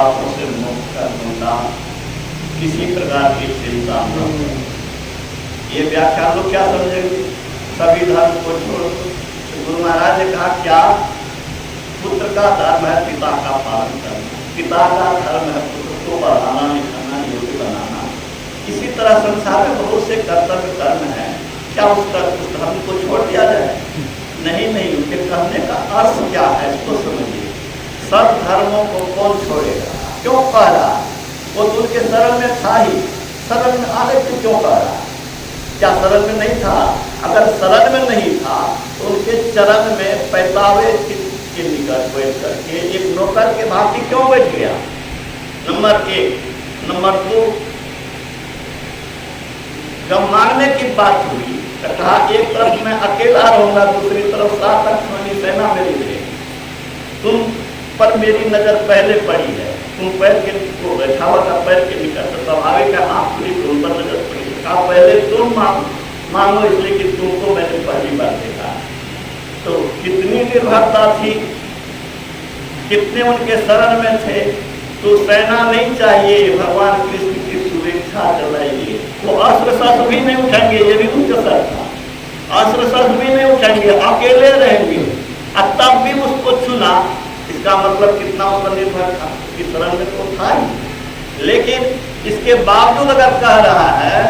पापों से मुक्त कर दूंगा, किसी प्रकार की चिंता न हो। ये व्याख्या लोग क्या समझेंगे? सभी धर्म को छोड़ दो। गुरु महाराज ने कहा क्या? पुत्र का धर्म है पिता का पालन करना, पिता का धर्म है पुत्र को बढ़ाना, लिखाना, योग्य बनाना। इसी तरह संसार में बहुत से कर्तव्य कर्म है, क्या उस धर्म को छोड़ दिया जाए? नहीं नहीं, उनके कहने का अर्थ क्या है इसको समझिए। सब धर्मों को कौन छोड़ेगा? क्यों कह रहा? वो तो उनके शरण में था ही, शरण में आने को क्यों कह रहा? क्या शरण में नहीं था? अगर शरण में नहीं था तो उनके चरण में पैतावे के निकट बैठ करके एक नौकर के भांति क्यों बैठ गया? नंबर 1। नंबर 2, जब मांगने की बात हुई तो कहा एक तरफ मैं अकेला रहूंगा, दूसरी तरफ 7 अक्षौहिणी सेना मेरी रहेगी। तुम पर मेरी नजर पहले पड़ी है, तुम पैर के को बैठा हुआ था, पैर के निकट तो स्वाभाविक है आँख खुली, तुम पर नजर पड़ी। कहा पहले तुम मांगो, इसलिए कि तुमको मैंने पहली बार देखा। तो कितनी निर्भरता थी, कितने उनके शरण में थे। तो सेना नहीं चाहिए, भगवान कृष्ण की शुभेच्छा चलाइए। वो अस्त्र शस्त्र भी नहीं उठाएंगे, ये भी उनका शर्त था। अस्त्र शस्त्र भी नहीं उठाएंगे, अकेले रहेंगे। और तब भी उसको चुना, इसका मतलब कितना उस निर्भर था कि शरण में तो था ही। लेकिन इसके बावजूद अगर कह रहा है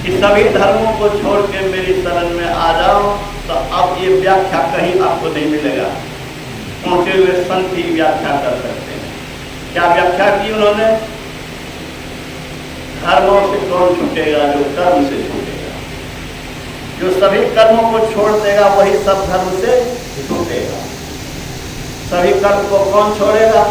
कि सभी धर्मों को छोड़ के मेरी शरण में आ जाओ, तो अब ये व्याख्या कहीं आपको नहीं मिलेगा। पहुंचे हुए संत ही व्याख्या कर सकते हैं। क्या व्याख्या की उन्होंने? धर्मों से कौन छूटेगा? जो कर्म से छूटेगा। जो सभी कर्मों को छोड़ देगा वही सब धर्म से छूटेगा। सभी कर्म को कौन छोड़ेगा?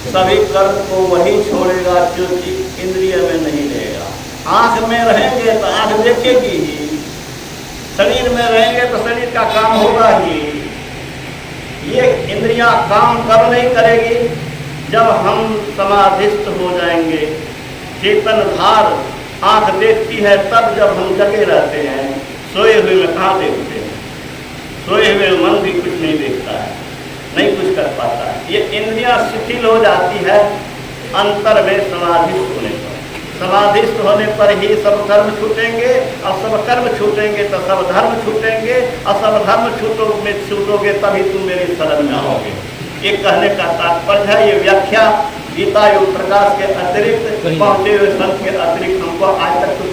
सभी कर्म को वही छोड़ेगा जो कि इंद्रिय में नहीं रहेगा। आंख में रहेंगे तो आंख देखेगी ही, शरीर में रहेंगे तो शरीर का काम होगा ही। ये इंद्रियां काम कब नहीं करेगी? जब हम समाधिस्थ हो जाएंगे। चेतन भार आंख देखती है तब जब हम जगे रहते हैं। सोए हुए में कहाँ देखते हैं? सोए हुए मन भी कुछ नहीं देखता है, नहीं कुछ कर पाता है। ये इंद्रियां शिथिल हो जाती है अंतर में समाधिस्थ होने पर। समाधिस्थ होने पर ही सब कर्म छूटेंगे, और सब कर्म छूटेंगे तो सब धर्म छूटेंगे, और सब धर्म छूटोगे तभी तुम मेरी शरण में आओगे। ये कहने का तात्पर्य है। ये व्याख्या गीता योग प्रकाश के अतिरिक्त, पहुंचे हुए संत के अतिरिक्त हमको आज तक तो